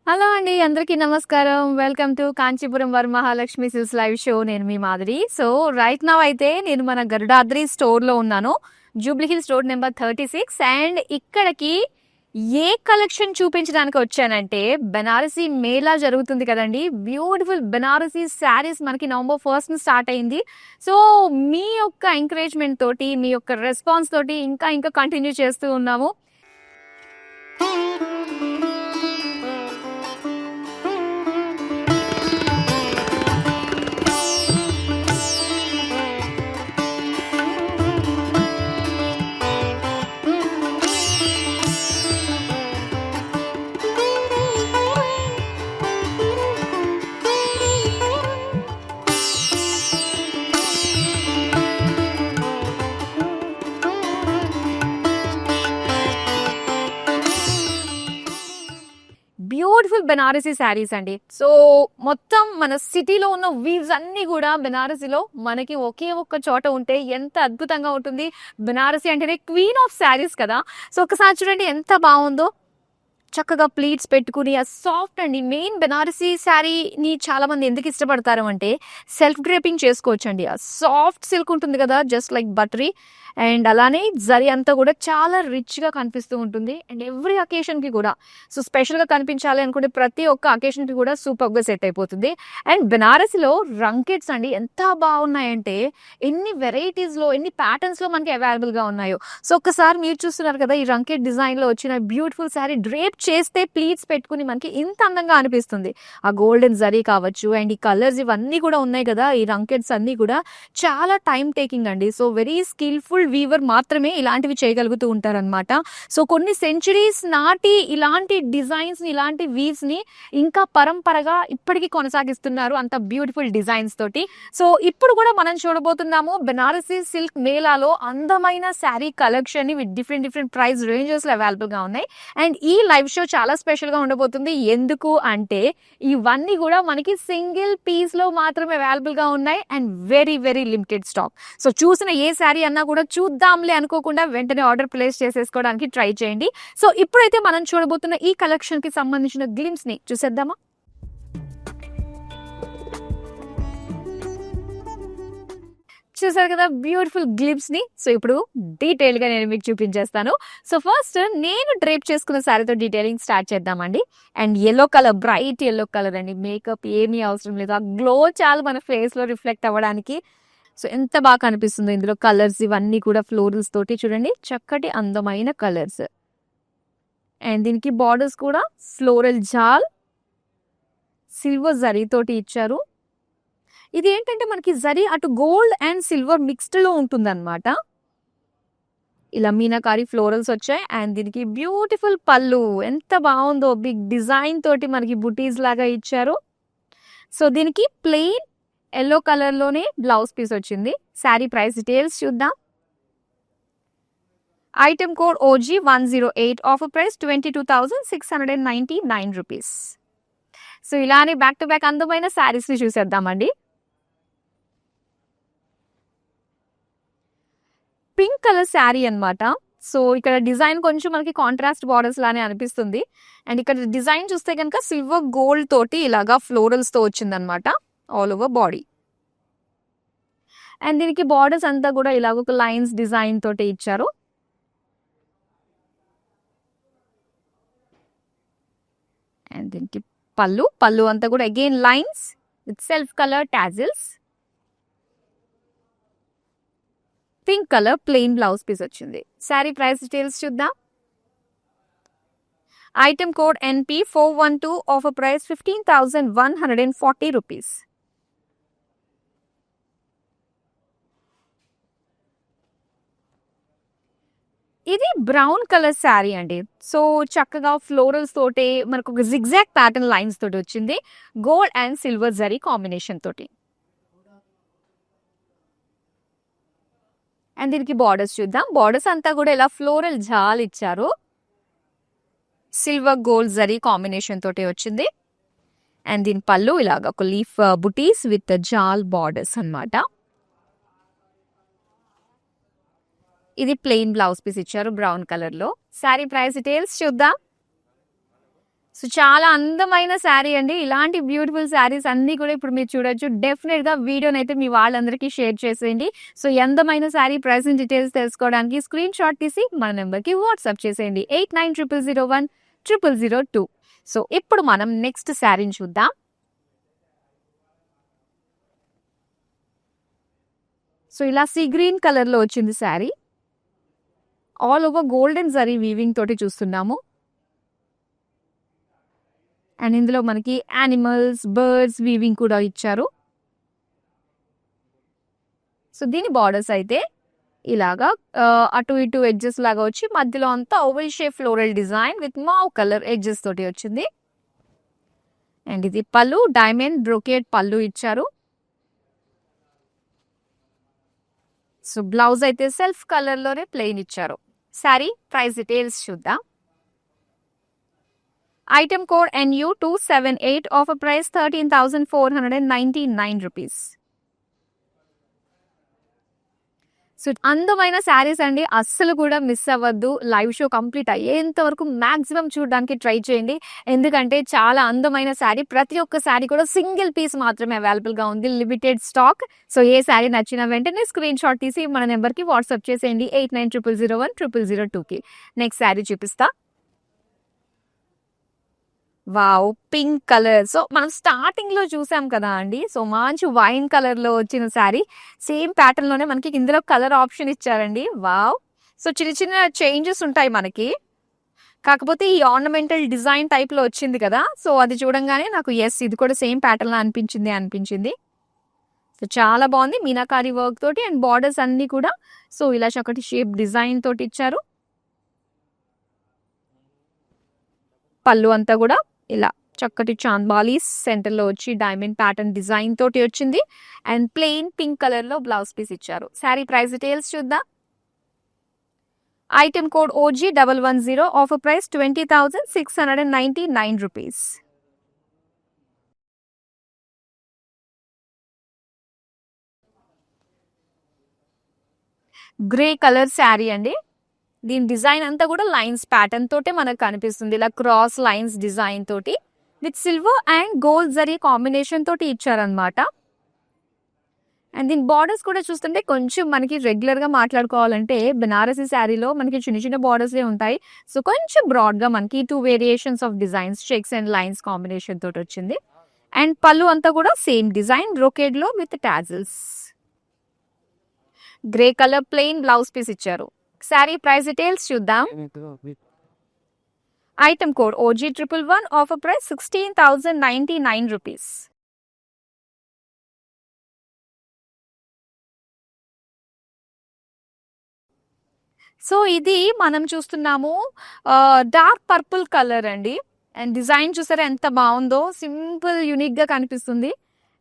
Hello అండి. అందరికీ నమస్కారం. Welcome to Kanchipuram Varamahalakshmi silks live show. నేను మీ మాధురి. సో, రైట్ నౌ అయితే నేను మన గరుడాద్రి స్టోర్‌లో ఉన్నాను. Jubilee hills road number 36 and ఇక్కడికి ఏ కలెక్షన్ చూపించడానికి వచ్చానంటే, బెనారసీ మేళా జరుగుతుంది కదండీ! బ్యూటిఫుల్ బెనారసీ శారీస్ మనకి నవంబర్ 1 స్టార్ట్ అయింది. సో, మీ యొక్క ఎంకరేజ్‌మెంట్ తోటి, మీ యొక్క రెస్పాన్స్ తోటి ఇంకా కంటిన్యూ చేస్తూ ఉన్నాము. బ్యూటిఫుల్ బెనారసీ శారీస్ అండి. సో మొత్తం మన సిటీలో ఉన్న వీవ్స్ అన్ని కూడా బెనారసీలో మనకి ఒకే ఒక్క చోట ఉంటే ఎంత అద్భుతంగా ఉంటుంది. బెనారసీ అంటేనే క్వీన్ ఆఫ్ శారీస్ కదా. సో ఒకసారి చూడండి ఎంత బాగుందో. చక్కగా ప్లీట్స్ పెట్టుకుని ఆ సాఫ్ట్ అండి. మెయిన్ బెనారసీ శారీని చాలా మంది ఎందుకు ఇష్టపడతారు అంటే సెల్ఫ్ డ్రేపింగ్ చేసుకోవచ్చండి. ఆ సాఫ్ట్ సిల్క్ ఉంటుంది కదా, జస్ట్ లైక్ బటరీ. అండ్ అలానే జరీ అంతా కూడా చాలా రిచ్గా కనిపిస్తూ ఉంటుంది. అండ్ ఎవ్రీ అకేషన్కి కూడా సో స్పెషల్గా కనిపించాలి అనుకుంటే ప్రతి ఒక్క అకేషన్కి కూడా సూపర్గా సెట్ అయిపోతుంది. అండ్ బెనారసీలో రంకెట్స్ అండి ఎంత బాగున్నాయంటే ఎన్ని వెరైటీస్లో ఎన్ని ప్యాటర్న్స్లో మనకి అవైలబుల్గా ఉన్నాయో. సో ఒక్కసారి మీరు చూస్తున్నారు కదా, ఈ రంకెట్ డిజైన్లో వచ్చిన బ్యూటిఫుల్ శారీ డ్రేప్ చేస్తే ప్లీట్స్ పెట్టుకుని మనకి ఇంత అందంగా అనిపిస్తుంది. ఆ గోల్డెన్ జరీ కావచ్చు అండ్ ఈ కలర్స్ ఇవన్నీ కూడా ఉన్నాయి కదా, ఈ రంకెట్స్ అన్నీ కూడా చాలా టైం టేకింగ్ అండి. సో వెరీ స్కిల్ఫుల్ వీవర్ మాత్రమే ఇలాంటివి చేయగలుగుతూ ఉంటారనమాట. సో కొన్ని సెంచురీస్ నాటి ఇలాంటి డిజైన్స్ ఇలాంటి వీవ్స్ ని ఇంకా పరంపరగా ఇప్పటికీ కొనసాగిస్తున్నారు, అంత బ్యూటిఫుల్ డిజైన్స్ తోటి. సో ఇప్పుడు కూడా మనం చూడబోతున్నాము బెనారసీ సిల్క్ మేళాలో అందమైన శారీ కలెక్షన్ ని విత్ డిఫరెంట్ ప్రైస్ రేంజెస్ లో అవైలబుల్ గా ఉన్నాయి. అండ్ ఈ లైవ్ షో చాలా స్పెషల్ గా ఉండబోతుంది. ఎందుకు అంటే ఇవన్నీ కూడా మనకి సింగిల్ పీస్ లో మాత్రమే అవైలబుల్ గా ఉన్నాయి and very limited stock. So చూసిన ఏ శారీ అన్నా కూడా చూద్దాంలే అనుకోకుండా వెంటనే ఆర్డర్ ప్లేస్ చేసేసుకోవడానికి ట్రై చేయండి. సో ఇప్పుడైతే మనం చూడబోతున్న ఈ కలెక్షన్ కి సంబంధించిన గ్లిమ్స్ ని చూసేద్దామా. చూసారు కదా బ్యూటిఫుల్ గ్లిప్స్ ని. సో ఇప్పుడు డీటెయిల్ గా నేను మీకు చూపించేస్తాను. సో ఫస్ట్ నేను డ్రేప్ చేసుకున్న శారీతో డీటెయిలింగ్ స్టార్ట్ చేద్దామండి. And yellow colour, bright yellow colour అండి. మేకప్ ఏమీ అవసరం లేదు, ఆ గ్లో చాలు మన ఫేస్ లో రిఫ్లెక్ట్ అవ్వడానికి. సో ఎంత బాగా కనిపిస్తుందో ఇందులో కలర్స్ ఇవన్నీ కూడా ఫ్లోరల్స్ తోటి చూడండి, చక్కటి అందమైన కలర్స్. అండ్ దీనికి బార్డర్స్ కూడా ఫ్లోరల్ జాల్ సిల్వర్ జరీ తోటి ఇచ్చారు. ఇది ఏంటంటే మనకి జరీ అటు గోల్డ్ అండ్ సిల్వర్ మిక్స్డ్ లో ఉంటుంది అనమాట. ఇలా మీనాకారి ఫ్లోరల్స్ వచ్చాయి అండ్ దీనికి బ్యూటిఫుల్ పళ్ళు ఎంత బాగుందో, బిగ్ డిజైన్ తోటి మనకి బుటీస్ లాగా ఇచ్చారు. సో దీనికి ప్లెయిన్ ఎల్లో కలర్ లోనే బ్లౌజ్ పీస్ వచ్చింది. శారీ ప్రైస్ డీటెయిల్స్ చూద్దాం. Item code OG 108, offer price 22,699 rupees. So ఇలానే బ్యాక్ టు బ్యాక్ అందమైన శారీస్ ని చూసేద్దామండి. పింక్ కలర్ శారీ అన్నమాట. సో ఇక్కడ డిజైన్ కొంచెం మనకి కాంట్రాస్ట్ బార్డర్స్ లానే అనిపిస్తుంది. అండ్ ఇక్కడ డిజైన్ చూస్తే కనుక సిల్వర్ గోల్డ్ తోటి ఇలాగా ఫ్లోరల్స్ తో వచ్చిందనమాట ఆల్ ఓవర్ బాడీ. అండ్ దీనికి బార్డర్స్ అంతా కూడా ఇలాగ ఒక లైన్స్ డిజైన్ తోటి ఇచ్చారు. అండ్ దీనికి పళ్ళు అంతా కూడా again lines with self colour tassels. Pink colour plain blouse piece వచ్చింది. శారీ ప్రైస్ డీటెయిల్స్ చూద్దాం. Item code NP 412, offer price 15,140 rupees. ఇది బ్రౌన్ కలర్ శారీ అండి. సో చక్కగా ఫ్లోరల్స్ తోటి మనకు ఒక జిగ్జాగ్ ప్యాటర్న్ లైన్స్ తోటి వచ్చింది, gold and silver zari combination తోటి. అండ్ దీనికి బార్డర్స్ చూద్దాం. బార్డర్స్ అంతా కూడా ఇలా ఫ్లోరల్ జాల్ ఇచ్చారు, సిల్వర్ గోల్డ్ జరీ కాంబినేషన్ తోటి వచ్చింది. అండ్ దీని పళ్ళు ఇలాగ ఒక లీఫ్ బుటీస్ విత్ జాల్ బార్డర్స్ అన్నమాట. ఇది ప్లెయిన్ బ్లౌజ్ పీస్ ఇచ్చారు బ్రౌన్ కలర్ లో. శారీ ప్రైస్ డీటెయిల్స్ చూద్దాం. సో చాలా అందమైన శారీ అండి. ఇలాంటి బ్యూటిఫుల్ శారీస్ అన్నీ కూడా ఇప్పుడు మీరు చూడొచ్చు. డెఫినిట్‌గా వీడియోనైతే మీ వాళ్ళందరికీ షేర్ చేసేయండి. సో ఈ అందమైన శారీ ప్రైసింగ్ డీటెయిల్స్ తెలుసుకోవడానికి స్క్రీన్ షాట్ తీసి మన నంబర్‌కి వాట్సాప్ చేసేయండి. 8900010002. సో ఇప్పుడు మనం నెక్స్ట్ శారీని చూద్దాం. సో ఇలా సీ గ్రీన్ కలర్‌లో వచ్చింది sari. All over golden zari weaving తోటి చూస్తున్నాము. అండ్ ఇందులో మనకి యానిమల్స్, బర్డ్స్ వీవింగ్ కూడా ఇచ్చారు. సో దీని బార్డర్స్ అయితే ఇలాగా అటు ఇటు ఎడ్జెస్ లాగా వచ్చి మధ్యలో అంతా oval shape floral design with mauve colour edges తోటి వచ్చింది. అండ్ ఇది పళ్ళు, డైమండ్ బ్రోకేడ్ పళ్ళు ఇచ్చారు. సో బ్లౌజ్ అయితే సెల్ఫ్ కలర్ లోనే ప్లెయిన్ ఇచ్చారు. శారీ ప్రైస్ డీటెయిల్స్ చూద్దాం. Item code NU278, offer price 13,499 rupees. So అందమైన శారీస్ అండి, అస్సలు కూడా మిస్ అవ్వద్దు. లైవ్ షో కంప్లీట్ అయ్యేంత వరకు మాక్సిమం చూడడానికి ట్రై చేయండి. ఎందుకంటే చాలా అందమైన శారీ, ప్రతి ఒక్క శారీ కూడా సింగిల్ పీస్ మాత్రమే అవైలబుల్ గా ఉంది, లిమిటెడ్ స్టాక్. సో ఏ శారీ నచ్చిన వెంటనే స్క్రీన్ షాట్ తీసి మన నెంబర్ కి వాట్సాప్ చేసేయండి 8900010002కి. నెక్స్ట్ శారీ చూపిస్తా. Wow, pink colour. సో మనం స్టార్టింగ్ లో చూసాం కదా అండి. సో మంచి వైన్ కలర్ లో వచ్చిన శారీ, సేమ్ ప్యాటర్న్ లోనే మనకి ఇందులో కలర్ ఆప్షన్ ఇచ్చారండి. వావ్. సో చిన్న చిన్న చేంజెస్ ఉంటాయి మనకి, కాకపోతే ఈ ఆర్నమెంటల్ డిజైన్ టైప్ లో వచ్చింది కదా. సో అది చూడంగానే నాకు ఇది కూడా సేమ్ ప్యాటర్న్ లో అనిపించింది. సో చాలా బాగుంది, మీనాకారి వర్క్ తోటి అండ్ బార్డర్స్ అన్ని కూడా సో ఇలా చక్కటి షేప్ డిజైన్ తోటి ఇచ్చారు. పళ్ళు అంతా కూడా ఇలా చక్కటి చాంద్బాలి సెంటర్ లో వచ్చి డైమండ్ ప్యాటర్న్ డిజైన్ తోటి వచ్చింది. అండ్ ప్లెయిన్ పింక్ కలర్ లో బ్లౌజ్ పీస్ ఇచ్చారు. శారీ ప్రైస్ డీటెయిల్స్ చూద్దాం. Item code OG110, offer price 20,699 rupees. Grey colour sari అండి. దీని డిజైన్ అంతా కూడా లైన్స్ ప్యాటర్న్ తోటే మనకు కనిపిస్తుంది. ఇలా క్రాస్ లైన్స్ డిజైన్ తోటి with silver and gold zari combination తోటి ఇచ్చారనమాట. అండ్ దీని బార్డర్స్ కూడా చూస్తుంటే కొంచెం మనకి రెగ్యులర్ గా మాట్లాడుకోవాలంటే బెనారసీ శారీలో మనకి చిన్న చిన్న బార్డర్స్ ఉంటాయి. సో కొంచెం బ్రాడ్ గా మనకి 2 variations of designs, checks and lines combination తోటి వచ్చింది. అండ్ పళ్ళు అంతా కూడా సేమ్ డిజైన్ బ్రోకేడ్ లో with tassels. Grey colour plain blouse piece ఇచ్చారు. శారీ ప్రైస్ డీటెయిల్స్ చూద్దాం. Item code OG111, offer price 16,099 rupees. So ఇది మనం చూస్తున్నాము డార్క్ పర్పుల్ కలర్ అండి. అండ్ డిజైన్ చూసారా ఎంత బాగుందో, సింపుల్ యూనిక్ గా కనిపిస్తుంది.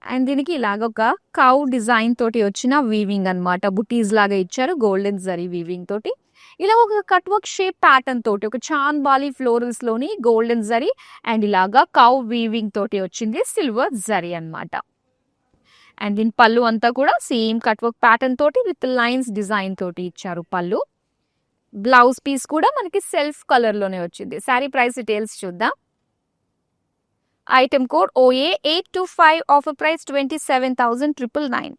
అండ్ దీనికి ఇలాగ ఒక కౌ డిజైన్ తోటి వచ్చిన వీవింగ్ అన్నమాట, బుటీస్ లాగా ఇచ్చారు గోల్డెన్ జరీ వీవింగ్ తోటి. ఇలా ఒక కట్ వర్క్ షేప్ ప్యాటర్న్ తోటి ఒక చాంద్బాలి ఫ్లోరల్స్ లోని గోల్డెన్ జరీ అండ్ ఇలాగా కౌ వీవింగ్ తోటి వచ్చింది సిల్వర్ జరీ అన్నమాట. అండ్ దీని పళ్ళు అంతా కూడా సేమ్ కట్ వర్క్ ప్యాటర్న్ తోటి విత్ లైన్స్ డిజైన్ తోటి ఇచ్చారు పళ్ళు. బ్లౌజ్ పీస్ కూడా మనకి సెల్ఫ్ కలర్ లోనే వచ్చింది. శారీ ప్రైస్ డీటెయిల్స్ చూద్దాం. Item code OA825, offer price 27,999.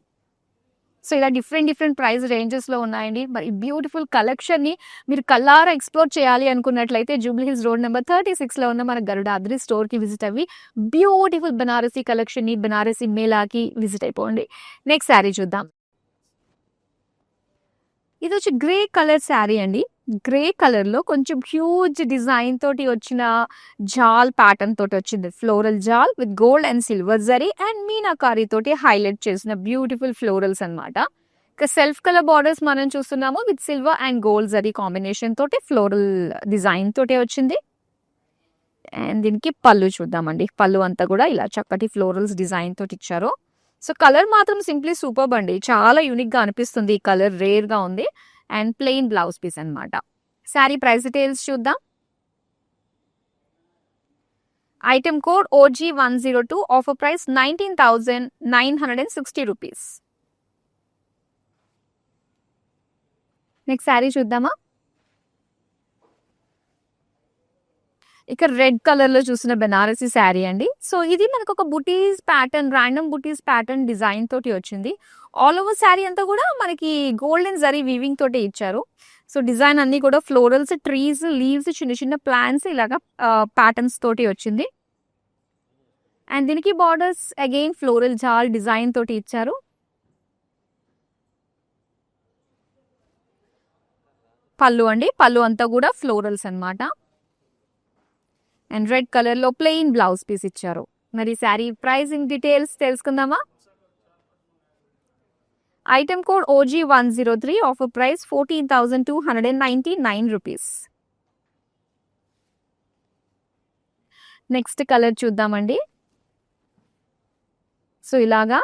So ఇలా డిఫరెంట్ ప్రైస్ రేంజెస్ లో ఉన్నాయండి. మరి బ్యూటిఫుల్ కలెక్షన్ ని మీరు కల్లారా ఎక్స్ప్లోర్ చేయాలి అనుకున్నట్లయితే జూబ్లీ హిల్స్ రోడ్ నెంబర్ 36 లో ఉన్న మన గరుడాద్రి స్టోర్ కి విజిట్ అవ్వి బ్యూటిఫుల్ బనారసీ కలెక్షన్ ని, బనారసీ మేళాకి విజిట్ అయిపోండి. నెక్స్ట్ శారీ చూద్దాం. ఇది వచ్చి గ్రే కలర్ శారీ అండి. గ్రే కలర్ లో కొంచెం హ్యూజ్ డిజైన్ తోటి వచ్చిన జాల్ ప్యాటర్న్ తోటి వచ్చింది, ఫ్లోరల్ జాల్ with gold and silver zari and meenakari తోటి హైలైట్ చేసిన బ్యూటిఫుల్ ఫ్లోరల్స్ అన్నమాట. ఇక సెల్ఫ్ కలర్ బార్డర్స్ మనం చూస్తున్నాము with silver and gold zari combination తోటి ఫ్లోరల్ డిజైన్ తోటి వచ్చింది. అండ్ దీనికి పళ్ళు చూద్దామండి. పళ్ళు అంతా కూడా ఇలా చక్కటి ఫ్లోరల్స్ డిజైన్ తోటి ఇచ్చారు. సో కలర్ మాత్రం సింప్లీ సూపర్బ్ అండి, చాలా యూనిక్ గా అనిపిస్తుంది. ఈ కలర్ రేర్ గా ఉంది. అండ్ ప్లెయిన్ బ్లౌజ్ పీస్ అన్నమాట. శారీ ప్రైస్ డీటెయిల్స్ చూద్దాం. Item code OG102, offer price 19,960 rupees. Next sari చూద్దామా. ఇక రెడ్ కలర్ లో చూసిన బెనారసీ శారీ అండి. సో ఇది మనకు ఒక బుటీస్ ప్యాటర్న్, రాండమ్ బుటీస్ ప్యాటర్న్ డిజైన్ తోటి వచ్చింది. ఆల్ ఓవర్ శారీ అంతా కూడా మనకి గోల్డెన్ జరీ వీవింగ్ తోటి ఇచ్చారు. సో డిజైన్ అన్ని కూడా ఫ్లోరల్స్, ట్రీస్, లీవ్స్, చిన్న చిన్న ప్లాంట్స్ ఇలాగా ప్యాటర్న్స్ తోటి వచ్చింది. అండ్ దీనికి బార్డర్స్ అగైన్ ఫ్లోరల్ జాల్ డిజైన్ తోటి ఇచ్చారు. పళ్ళు అండి, పళ్ళు అంతా కూడా ఫ్లోరల్స్ అన్నమాట. అండ్ రెడ్ కలర్ లో ప్లెయిన్ బ్లౌజ్ పీస్ ఇచ్చారు. మరి శారీ ప్రైసింగ్ డీటెయిల్స్ తెలుసుకుందామా? Item code OG103, offer price 14,299 rupees. Next colour చూద్దామండి. సో ఇలాగా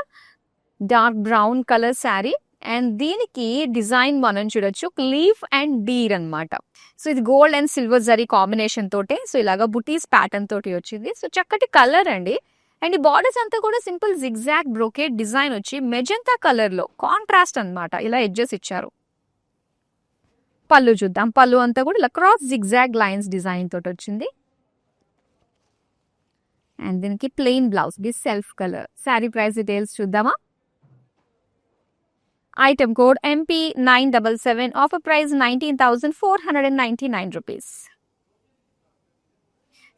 dark brown colour sari and దీనికి డిజైన్ మనం చూడొచ్చు లీఫ్ అండ్ డీర్ అన్నమాట. సో ఇది gold and silver zari combination తోటే సో ఇలాగా బుటీస్ ప్యాటర్న్ తోటి వచ్చింది. సో చక్కటి కలర్ అండి. అండ్ ఈ బార్డర్స్ అంతా కూడా సింపుల్ జిగ్జాగ్ బ్రోకేట్ డిజైన్ వచ్చి మెజంతా కలర్ లో కాంట్రాస్ట్ అన్నమాట. ఇలా ఎడ్జెస్ ఇచ్చారు. పళ్ళు చూద్దాం. పళ్ళు అంతా కూడా ఇలా క్రాస్ జిగ్జాగ్ లైన్స్ డిజైన్ తోటి వచ్చింది. అండ్ దీనికి plain blouse be self colour. Sari price details చూద్దామా? Item code MP977, offer price 19,499 rupees.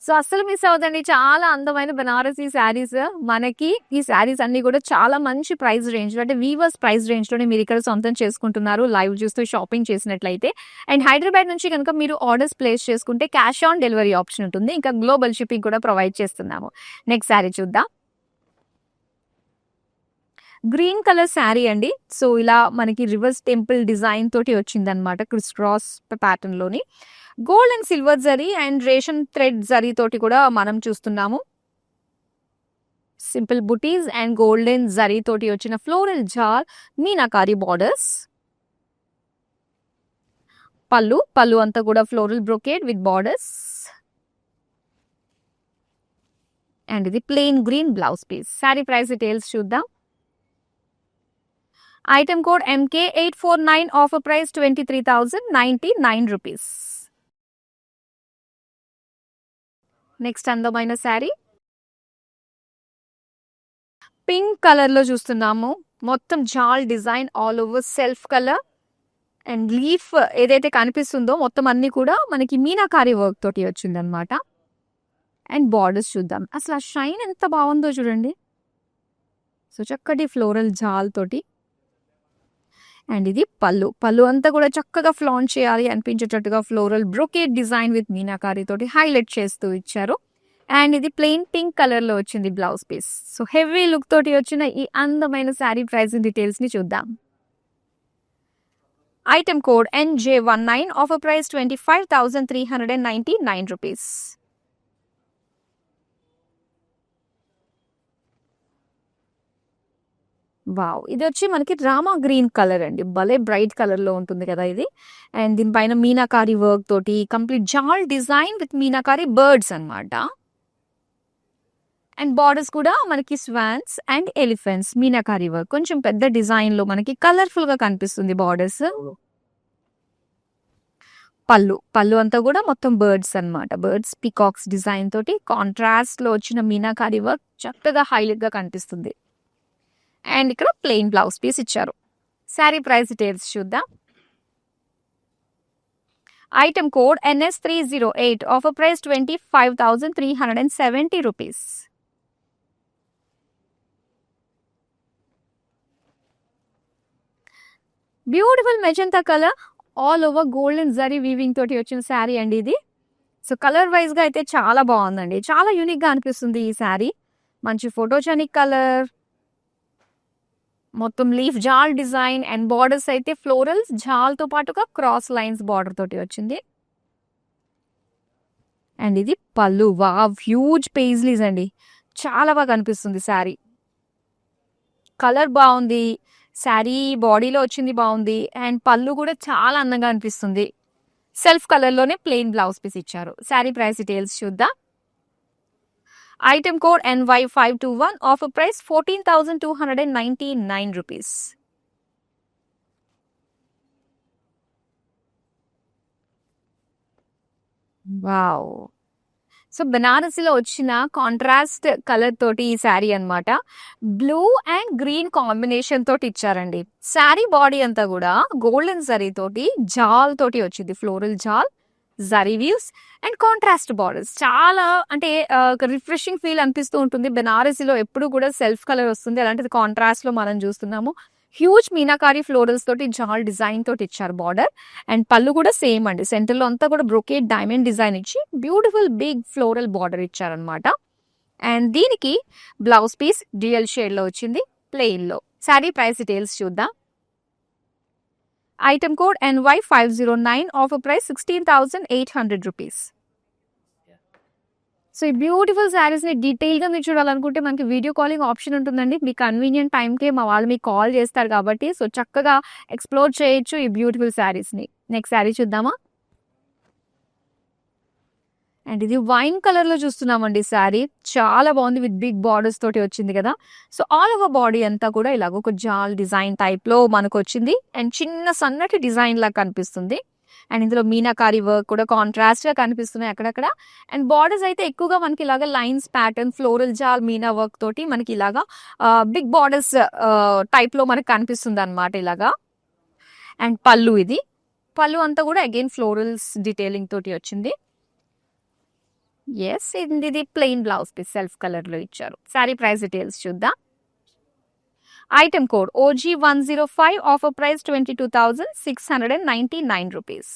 So అస్సలు మిస్ అవుతండి. చాలా అందమైన బనారసీ శారీస్. మనకి ఈ శారీస్ అన్ని కూడా చాలా మంచి ప్రైస్ రేంజ్ లో, అంటే వీవర్స్ ప్రైస్ రేంజ్ లోనే మీరు ఇక్కడ సొంతం చేసుకుంటున్నారు లైవ్ చూస్తూ షాపింగ్ చేసినట్లయితే. అండ్ హైదరాబాద్ నుంచి కనుక మీరు ఆర్డర్స్ ప్లేస్ చేసుకుంటే క్యాష్ ఆన్ డెలివరీ ఆప్షన్ ఉంటుంది. ఇంకా గ్లోబల్ షిప్పింగ్ కూడా ప్రొవైడ్ చేస్తున్నాము. నెక్స్ట్ శారీ చూద్దాం. గ్రీన్ కలర్ శారీ అండి. సో ఇలా మనకి రివర్స్ టెంపుల్ డిజైన్ తోటి వచ్చింది అనమాట. క్రిస్ క్రాస్ ప్యాటర్న్ లోని gold and silver zari and ration thread zari తోటి కూడా మనం చూస్తున్నాము. Simple buttis and golden zari తోటి వచ్చిన ఫ్లోరల్ జార్ మీనాకారి బార్డర్స్. పళ్ళు, పళ్ళు అంతా కూడా floral brocade with borders. And ఇది plain green blouse piece. Sari price details చూద్దాం. Item code MK849, offer price 23,099 rupees. Next అందమైన శారీ పింక్ కలర్ లో చూస్తున్నాము. మొత్తం జాల్ design all over self colour and leaf ఏదైతే కనిపిస్తుందో మొత్తం అన్ని కూడా మనకి మీనాకారి వర్క్ తోటి వచ్చింది అనమాట. అండ్ బార్డర్స్ చూద్దాం. అసలు ఆ షైన్ ఎంత బాగుందో చూడండి. సో చక్కటి ఫ్లోరల్ జాల్ తోటి. అండ్ ఇది పళ్ళు, పళ్ళు అంతా కూడా చక్కగా ఫ్లాంట్ చేయాలి అనిపించేటట్టుగా floral brocade design with meenakari తోటి హైలైట్ చేస్తూ ఇచ్చారు. అండ్ ఇది ప్లెయిన్ పింక్ కలర్ లో వచ్చింది blouse piece. So heavy look తోటి వచ్చిన ఈ అందమైన శారీ ప్రైస్ డీటెయిల్స్ ని చూద్దాం. Item code NJ19, offer price 25,399 rupees. Wow! ఇది వచ్చి మనకి రామా గ్రీన్ కలర్ అండి. భలే బ్రైట్ కలర్ లో ఉంటుంది కదా ఇది. అండ్ దీనిపైన మీనాకారి వర్క్ తోటి కంప్లీట్ జాల్ డిజైన్ విత్ మీనాకారి బర్డ్స్ అన్నమాట. అండ్ బార్డర్స్ కూడా మనకి swans and elephants meenakari work కొంచెం పెద్ద డిజైన్ లో మనకి కలర్ఫుల్ గా కనిపిస్తుంది బార్డర్స్. పళ్ళు, పళ్ళు అంతా కూడా మొత్తం బర్డ్స్ అన్నమాట. బర్డ్స్ పీకాక్స్ డిజైన్ తోటి కాంట్రాస్ట్ లో వచ్చిన మీనాకారి వర్క్ చక్కగా హైలైట్ గా కనిపిస్తుంది. అండ్ ఇక్కడ ప్లెయిన్ బ్లౌజ్ పీస్ ఇచ్చారు. శారీ ప్రైస్ డీటెయిల్స్ చూద్దాం. Item code NS308, offer price 25,370 rupees. Beautiful magenta colour all over golden zari weaving తోటి వచ్చిన శారీ అండి ఇది. సో కలర్ వైజ్ గా అయితే చాలా బాగుందండి. చాలా యూనిక్ గా అనిపిస్తుంది ఈ శారీ. మంచి ఫోటోజెనిక్ కలర్, మొత్తం లీఫ్ జాల్ డిజైన్ అండ్ బార్డర్స్ అయితే ఫ్లోరల్స్ జాల్ తో పాటుగా క్రాస్ లైన్స్ బార్డర్ తోటి వచ్చింది. అండ్ ఇది పళ్ళు. వావ్! హ్యూజ్ పేజ్లీస్ అండి. చాలా బాగా కనిపిస్తుంది శారీ. కలర్ బాగుంది, శారీ బాడీలో వచ్చింది బాగుంది. అండ్ పళ్ళు కూడా చాలా అందంగా అనిపిస్తుంది. సెల్ఫ్ కలర్ లోనే ప్లెయిన్ బ్లౌజ్ పీస్ ఇచ్చారు. శారీ ప్రైస్ డీటెయిల్స్ చూద్దాం. Item code NY521, offer price 14,299 rupees. Wow! So బెనారసీలో వచ్చిన కాంట్రాస్ట్ కలర్ తోటి ఈ శారీ అన్నమాట. బ్లూ అండ్ గ్రీన్ కాంబినేషన్ తోటి ఇచ్చారండి. శారీ బాడీ అంతా కూడా గోల్డెన్ జరీ తోటి జాల్ తోటి వచ్చింది. ఫ్లోరల్ జాల్, zari weaves and contrast borders. చాలా అంటే ఒక రిఫ్రెషింగ్ ఫీల్ అనిపిస్తూ ఉంటుంది. బెనారసీలో ఎప్పుడు కూడా సెల్ఫ్ కలర్ వస్తుంది, అలాంటిది కాంట్రాస్ట్ లో మనం చూస్తున్నాము. హ్యూజ్ మీనాకారి ఫ్లోరల్స్ తోటి జాల్ డిజైన్ తోటి ఇచ్చారు బార్డర్. అండ్ పళ్ళు కూడా సేమ్ అండి. సెంటర్ లో అంతా కూడా బ్రొకేట్ డైమండ్ డిజైన్ ఇచ్చి బ్యూటిఫుల్ బిగ్ ఫ్లోరల్ బార్డర్ ఇచ్చారనమాట. అండ్ దీనికి బ్లౌజ్ పీస్ డ్యూయల్ షేడ్ లో వచ్చింది, ప్లెయిన్ లో. శారీ ప్రైస్ డీటెయిల్స్ చూద్దాం. Item code NY509, offer price 16,800 rupees. So ఈ బ్యూటిఫుల్ శారీస్ని డీటెయిల్గా మీరు చూడాలనుకుంటే మనకి వీడియో కాలింగ్ ఆప్షన్ ఉంటుందండి. మీ కన్వీనియంట్ టైంకే మా వాళ్ళు మీకు కాల్ చేస్తారు కాబట్టి సో చక్కగా ఎక్స్ప్లోర్ చేయొచ్చు ఈ బ్యూటిఫుల్ శారీస్ని. నెక్స్ట్ శారీ చూద్దామా. అండ్ ఇది వైన్ కలర్లో చూస్తున్నామండి శారీ. చాలా బాగుంది, విత్ బిగ్ బార్డర్స్ తోటి వచ్చింది కదా. సో ఆల్ ఓవర్ బాడీ అంతా కూడా ఇలాగ ఒక జాల్ డిజైన్ టైప్లో మనకు వచ్చింది. అండ్ చిన్న సన్నటి డిజైన్ లాగా కనిపిస్తుంది. అండ్ ఇందులో మీనాకారి వర్క్ కూడా కాంట్రాస్ట్ గా కనిపిస్తున్నాయి అక్కడక్కడ. అండ్ బార్డర్స్ అయితే ఎక్కువగా మనకి ఇలాగా లైన్స్ ప్యాటర్న్, ఫ్లోరల్ జాల్ మీనా వర్క్ తోటి మనకి ఇలాగా బిగ్ బార్డర్స్ టైప్ లో మనకి కనిపిస్తుంది అనమాట ఇలాగా. అండ్ పళ్ళు, ఇది పళ్ళు అంతా కూడా అగైన్ ఫ్లోరల్స్ డీటెయిలింగ్ తోటి వచ్చింది. ఎస్, ఇది plain blouse piece self colour లో ఇచ్చారు. శారీ ప్రైస్ డీటెయిల్స్ చూద్దాం. Item code OG105, offer price 22,699 rupees.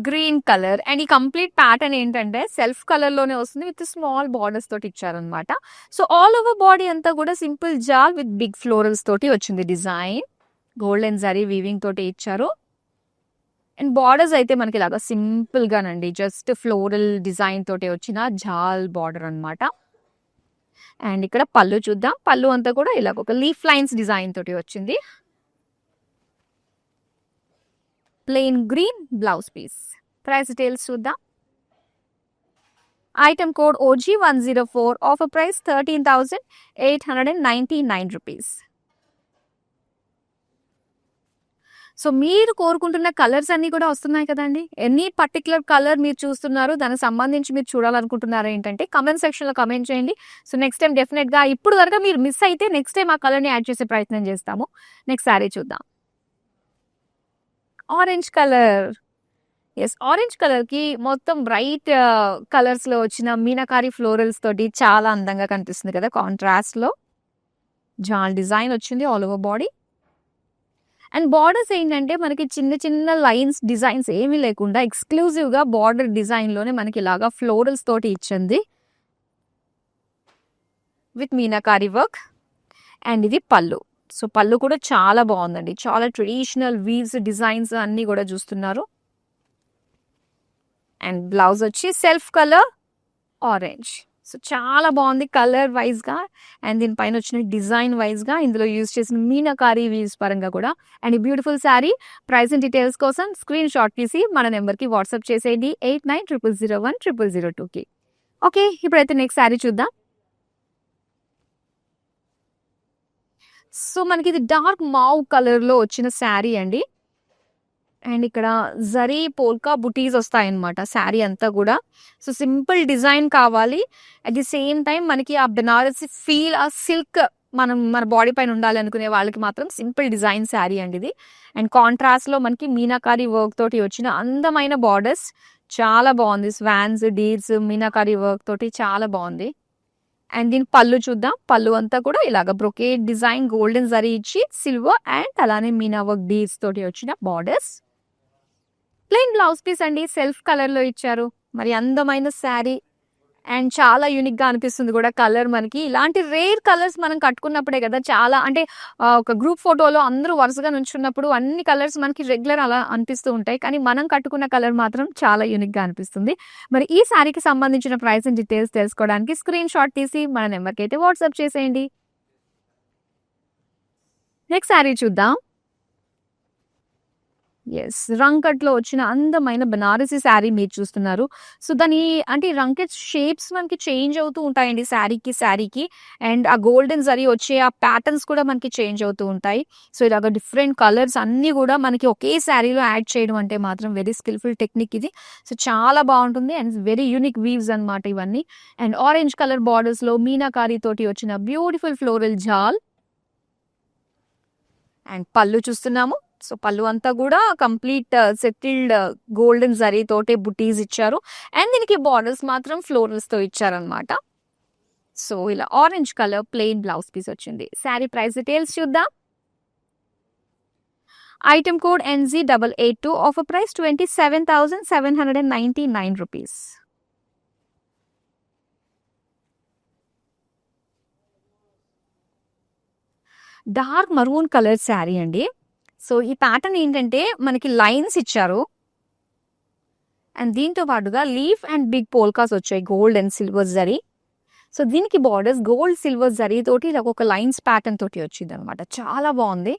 Green colour. And ఈ కంప్లీట్ ప్యాటర్న్ ఏంటంటే సెల్ఫ్ కలర్ లోనే వస్తుంది, విత్ స్మాల్ బార్డర్స్ తోటి ఇచ్చారనమాట. సో ఆల్ ఓవర్ బాడీ అంతా కూడా సింపుల్ జాల్ విత్ బిగ్ ఫ్లోరల్స్ తోటి వచ్చింది డిజైన్. గోల్డెన్ జరీ వీవింగ్ తోటి ఇచ్చారు. అండ్ బార్డర్స్ అయితే మనకి ఇలాగా సింపుల్ గానండి, జస్ట్ ఫ్లోరల్ డిజైన్ తోటి వచ్చిన జాల్ బార్డర్ అనమాట. అండ్ ఇక్కడ పళ్ళు చూద్దాం. పళ్ళు అంతా కూడా ఇలాగ ఒక లీఫ్ లైన్స్ డిజైన్ తోటి వచ్చింది. Plain green blouse piece. Price details చూద్దాం. Item code OG104, offer price 13,899 rupees. So మీరు కోరుకుంటున్న కలర్స్ అన్ని కూడా వస్తున్నాయి కదండి. ఎనీ పర్టికులర్ కలర్ మీరు చూస్తున్నారు, దానికి సంబంధించి మీరు చూడాలనుకుంటున్నారు ఏంటంటే కమెంట్ సెక్షన్లో కమెంట్ చేయండి. సో నెక్స్ట్ టైం డెఫినెట్గా ఇప్పుడు వరకు మీరు మిస్ అయితే నెక్స్ట్ టైం ఆ కలర్ని యాడ్ చేసే ప్రయత్నం చేస్తాము. నెక్స్ట్ శారీ చూద్దాం. Orange colour. ఎస్, ఆరెంజ్ కలర్కి మొత్తం బ్రైట్ కలర్స్లో వచ్చిన మీనాకారి ఫ్లోరల్స్ తోటి చాలా అందంగా కనిపిస్తుంది కదా. కాంట్రాస్ట్లో జాల్ డిజైన్ వచ్చింది all over body. And borders ఏంటంటే మనకి చిన్న చిన్న లైన్స్ డిజైన్స్ ఏమీ లేకుండా ఎక్స్క్లూజివ్గా బార్డర్ డిజైన్లోనే మనకి ఇలాగా ఫ్లోరల్స్ తోటి ఇచ్చింది విత్ మీనాకారి వర్క్. అండ్ ఇది పళ్ళు. సో పళ్ళు కూడా చాలా బాగుందండి, చాలా ట్రెడిషనల్ వీవ్స్ డిజైన్స్ అన్నీ కూడా చూస్తున్నారు. అండ్ బ్లౌజ్ వచ్చి సెల్ఫ్ కలర్ ఆరెంజ్. సో చాలా బాగుంది కలర్ వైజ్గా. అండ్ దీనిపైన వచ్చిన డిజైన్ వైజ్గా ఇందులో యూజ్ చేసిన మీనాకారి వీవ్స్ పరంగా కూడా. అండ్ ఈ beautiful sari price and details కోసం స్క్రీన్ షాట్ తీసి మన నెంబర్కి వాట్సాప్ చేసేయండి 8900010002కి. ఓకే, ఇప్పుడైతే నెక్స్ట్ శారీ చూద్దాం. సో మనకి ఇది డార్క్ మావ్ కలర్లో వచ్చిన శారీ అండి. అండ్ ఇక్కడ జరీ పోల్కా బుటీస్ వస్తాయన్నమాట శారీ అంతా కూడా. సో సింపుల్ డిజైన్ కావాలి, అట్ ది సేమ్ టైం మనకి ఆ బెనారసి ఫీల్, ఆ సిల్క్ మన బాడీ పైన ఉండాలి అనుకునే వాళ్ళకి మాత్రం సింపుల్ డిజైన్ శారీ అండి ఇది. అండ్ కాంట్రాస్ట్లో మనకి మీనాకారి వర్క్ తోటి వచ్చిన అందమైన బార్డర్స్, చాలా బాగుంది. స్వాన్స్, డీర్స్, మీనాకారి వర్క్ తోటి చాలా బాగుంది. అండ్ దీని పళ్ళు చూద్దాం. పళ్ళు అంతా కూడా ఇలాగ బ్రొకేట్ డిజైన్ గోల్డెన్ జరీ ఇచ్చి సిల్వర్ అండ్ అలానే మీనా వర్క్ డీర్స్ తోటి వచ్చిన బార్డర్స్. ప్లెయిన్ బ్లౌజ్ పీస్ అండి, సెల్ఫ్ కలర్లో ఇచ్చారు. మరి అందమైన శారీ అండ్ చాలా యూనిక్గా అనిపిస్తుంది కూడా కలర్. మనకి ఇలాంటి రేర్ కలర్స్ మనం కట్టుకున్నప్పుడే కదా చాలా అంటే ఒక గ్రూప్ ఫోటోలో అందరూ వరుసగా నుంచున్నప్పుడు అన్ని కలర్స్ మనకి రెగ్యులర్ అలా అనిపిస్తూ ఉంటాయి, కానీ మనం కట్టుకున్న కలర్ మాత్రం చాలా యూనిక్గా అనిపిస్తుంది. మరి ఈ శారీకి సంబంధించిన ప్రైస్ అండ్ డీటెయిల్స్ తెలుసుకోవడానికి స్క్రీన్ షాట్ తీసి మన నెంబర్కి అయితే వాట్సాప్ చేసేయండి. నెక్స్ట్ శారీ చూద్దాం. యెస్. రంకట్‌లో వచ్చిన అందమైన బనారసి శారీ మీరు చూస్తున్నారు. సో, దాని అంటే రంకెట్ షేప్స్ మనకి చేంజ్ అవుతూ ఉంటాయండి శారీకి, శారీకి. అండ్ ఆ గోల్డెన్ జరీ వచ్చే ఆ ప్యాటర్న్స్ కూడా మనకి చేంజ్ అవుతూ ఉంటాయి. సో, ఇలాగ డిఫరెంట్ కలర్స్ అన్నీ గూడా మనకి ఒకే శారీలో యాడ్ చేయడం అంటే మాత్రం వెరీ స్కిల్‌ఫుల్ టెక్నిక్ ఇది. సో, చాలా బావుంటుంది అండ్ వెరీ యూనిక్ వీవ్స్ అన్నమాట ఇవన్నీ. అండ్ ఆరెంజ్ కలర్ బోర్డర్స్‌లో మీనాకారి తోటి వచ్చిన బ్యూటిఫుల్ ఫ్లోరల్ జాల్ అండ్ పళ్ళు చూస్తున్నాము. సో, పళ్ళు అంతా గూడా కంప్లీట్ సెటిల్డ్ గోల్డెన్ జరీ తోటే బుటీస్ ఇచ్చారు. అండ్ దీనికి బోర్డర్స్ మాత్రం ఫ్లోరల్స్‌తో ఇచ్చారనమాట. సో, ఇలా orange colour plain blouse piece వచ్చింది. శారీ ప్రైస్ డీటెయిల్స్ చూద్దాం. Item code NZ882 offer price 27,799 rupees. Dark maroon colour sari అండి. సో, ఈ ప్యాటర్న్ ఏంటంటే మనకి లైన్స్ ఇచ్చారు. అండ్ దీంతో పాటుగా లీఫ్ అండ్ బిగ్ పోల్కాస్ వచ్చాయి gold and silver zari. So, దీనికి బార్డర్స్ గోల్డ్ సిల్వర్ జరీ తోటి ఇలా ఒక లైన్స్ ప్యాటర్న్ తోటి వచ్చిందనమాట. చాలా బాగుంది.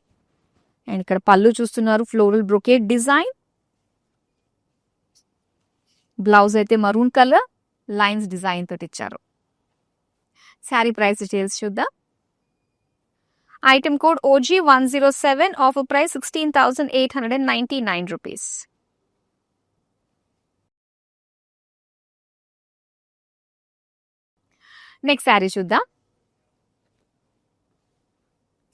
అండ్ ఇక్కడ పళ్ళు చూస్తున్నారు ఫ్లోరల్ బ్రొకేట్ డిజైన్. బ్లౌజ్ అయితే మరూన్ కలర్ లైన్స్ డిజైన్ తోటి ఇచ్చారు. శారీ ప్రైస్ డీటెయిల్స్ చూద్దాం. Item code OG107 offer price 16,899 rupees. Next sari చూద్దాం.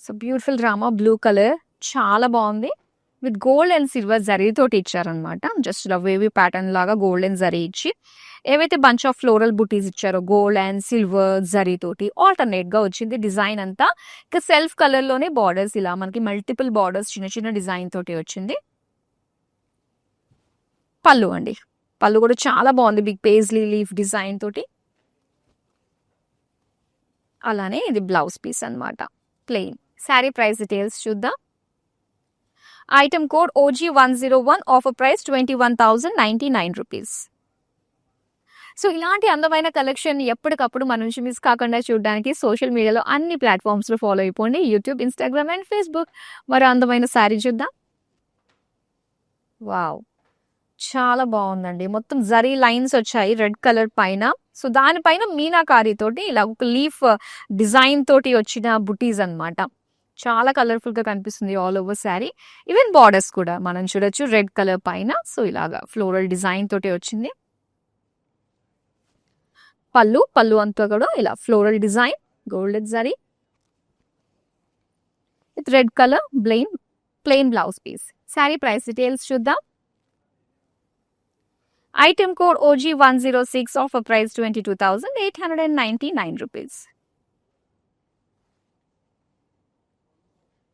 So, beautiful drama blue colour చాలా బాగుంది. With gold and silver zari తోటి ఇచ్చారనమాట. జస్ట్ ఇలా వేవీ ప్యాటర్న్ లాగా గోల్డ్ అండ్ జరీ ఇచ్చి ఏవైతే బంచ్ ఆఫ్ ఫ్లోరల్ బుటీస్ ఇచ్చారో గోల్డ్ అండ్ సిల్వర్ జరీ తోటి ఆల్టర్నేట్ గా వచ్చింది డిజైన్ అంతా. ఇక సెల్ఫ్ కలర్ లోనే బార్డర్స్ ఇలా మనకి మల్టిపుల్ బార్డర్స్ చిన్న చిన్న డిజైన్ తోటి వచ్చింది. పళ్ళు అండి. పళ్ళు కూడా చాలా బాగుంది. బిగ్ పేజ్లీ లీఫ్ డిజైన్ తోటి. అలానే ఇది బ్లౌజ్ పీస్ అన్నమాట ప్లెయిన్. శారీ ప్రైస్ డీటెయిల్స్ చూద్దాం. Item code OG101 offer price 21,099 rupees. So, ఇలాంటి అందమైన కలెక్షన్ ఎప్పటికప్పుడు మన నుంచి మిస్ కాకుండా చూడడానికి సోషల్ మీడియాలో అన్ని ప్లాట్ఫామ్స్ లో ఫాలో అయిపోండి. YouTube, Instagram and Facebook. మరో అందమైన శారీ చూద్దాం. వావ్! చాలా బాగుందండి. మొత్తం జరీ లైన్స్ వచ్చాయి రెడ్ కలర్ పైన. సో, దానిపైన మీనాకారి తోటి ఇలా ఒక లీఫ్ డిజైన్ తోటి వచ్చిన బుటీస్ అన్నమాట. చాలా కలర్ఫుల్ గా కనిపిస్తుంది all over sari. Even borders కూడా మనం చూడొచ్చు రెడ్ కలర్ పైన. సో, ఇలాగా ఫ్లోరల్ డిజైన్ తోటి వచ్చింది. పళ్ళు అంతా కూడా ఇలా floral design golden zari with red colour plain blouse piece. Sari price details చూద్దాం. Item code OG106 offer price 22,899 rupees.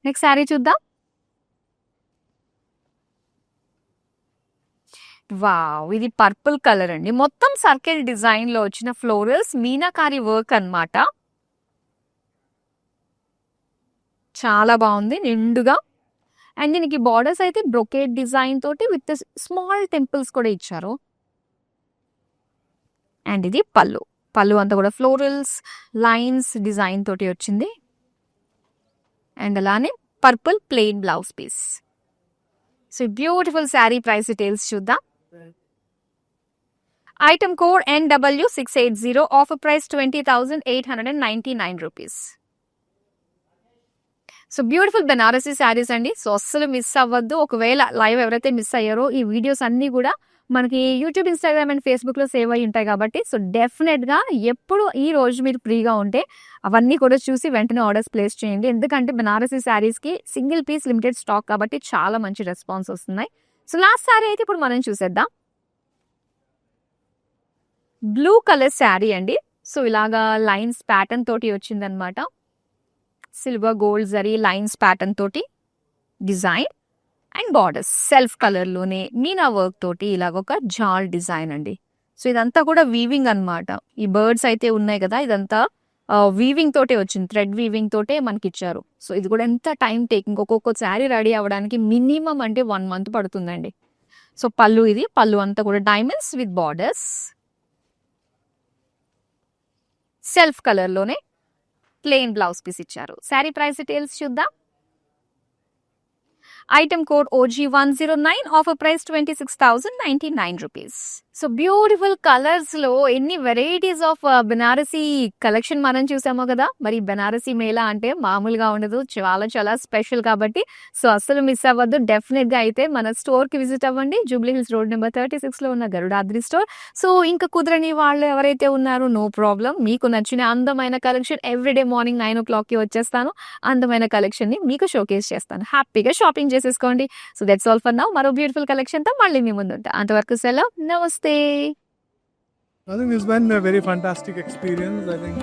Next sari చూద్దాం. వావ్! ఇది పర్పుల్ కలర్ అండి. మొత్తం సర్కిల్ డిజైన్ లో వచ్చిన ఫ్లోరల్స్ మీనాకారి వర్క్ అన్నమాట. చాలా బాగుంది నిండుగా. అండ్ దీనికి బార్డర్స్ అయితే బ్రొకేట్ డిజైన్ తోటి విత్ స్మాల్ టెంపుల్స్ కూడా ఇచ్చారు. అండ్ ఇది పళ్ళు అంతా కూడా ఫ్లోరల్స్ లైన్స్ డిజైన్ తోటి వచ్చింది. అండ్ అలానే purple plain blouse piece. So, beautiful sari price details చూద్దాం. Item code NW680 offer price 20,899 rupees. So, beautiful Banarasi saris అండి. సో, అస్సలు మిస్ అవ్వద్దు. ఒకవేళ లైవ్ ఎవరైతే మిస్ అయ్యారో ఈ వీడియోస్ అన్ని కూడా మనకి యూట్యూబ్, ఇన్స్టాగ్రామ్ అండ్ ఫేస్బుక్ లో సేవ్ అయి ఉంటాయి కాబట్టి సో, డెఫినెట్ గా ఎప్పుడు ఈ రోజు మీరు ఫ్రీగా ఉంటే అవన్నీ కూడా చూసి వెంటనే ఆర్డర్స్ ప్లేస్ చేయండి. ఎందుకంటే బెనారసీ శారీస్ కి సింగిల్ పీస్ లిమిటెడ్ స్టాక్ కాబట్టి చాలా మంచి రెస్పాన్స్ వస్తున్నాయి. సో, లాస్ట్ శారీ అయితే ఇప్పుడు మనం చూసేద్దాం. బ్లూ కలర్ శారీ అండి. సో, ఇలాగా లైన్స్ ప్యాటర్న్ తోటి వచ్చిందనమాట. Silver gold zari lines pattern తోటి design and borders self colour లోనే మీనా వర్క్ తోటి ఇలాగ ఒక జాల్ డిజైన్ అండి. సో, ఇదంతా కూడా వీవింగ్ అన్నమాట. ఈ బర్డ్స్ అయితే ఉన్నాయి కదా ఇదంతా వీవింగ్ తోటే వచ్చింది. థ్రెడ్ వీవింగ్ తోటే మనకి ఇచ్చారు. సో, ఇది కూడా ఎంత టైం టేకింగ్. ఒక్కొక్క శారీ రెడీ అవ్వడానికి మినిమం అంటే 1 month పడుతుందండి. సో, పళ్ళు అంతా కూడా diamonds with borders self colour లోనే ప్లెయిన్ బ్లౌజ్ పీస్ ఇచ్చారు. శారీ ప్రైస్ డీటెయిల్స్ చూద్దాం. Item code OG109, offer price 26,099 rupees. So beautiful colours లో ఎన్ని వెరైటీస్ ఆఫ్ బెనారసీ కలెక్షన్ మనం చూసామో కదా. మరి బెనారసీ మేళా అంటే మామూలుగా ఉండదు, చాలా చాలా స్పెషల్ కాబట్టి సో అస్సలు మిస్ అవ్వద్దు. డెఫినెట్ గా అయితే మన స్టోర్ కి విజిట్ అవ్వండి, జూబ్లీ హిల్స్ రోడ్ నెంబర్ 36 లో ఉన్న గరుడాద్రి స్టోర్. సో ఇంకా కుదరని వాళ్ళు ఎవరైతే ఉన్నారో నో ప్రాబ్లం, మీకు నచ్చిన అందమైన కలెక్షన్ ఎవ్రీడే మార్నింగ్ 9 o'clock కి వచ్చేస్తాను. అందమైన కలెక్షన్ ని మీకు షోకేస్ చేస్తాను. హ్యాపీగా షాపింగ్ చేసేసుకోండి. So that's all for now. మరో బ్యూటిఫుల్ కలెక్షన్ తో మళ్ళీ మీ ముందు ఉంటా. అంతవరకు సెలవు, నమస్తే. I think it's been a very fantastic experience. I think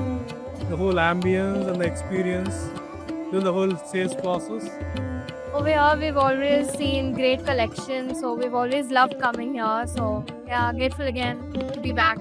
the whole ambience and the experience, even the whole sales process. We've always seen great collections, so we've always loved coming here. So yeah, grateful again to be back.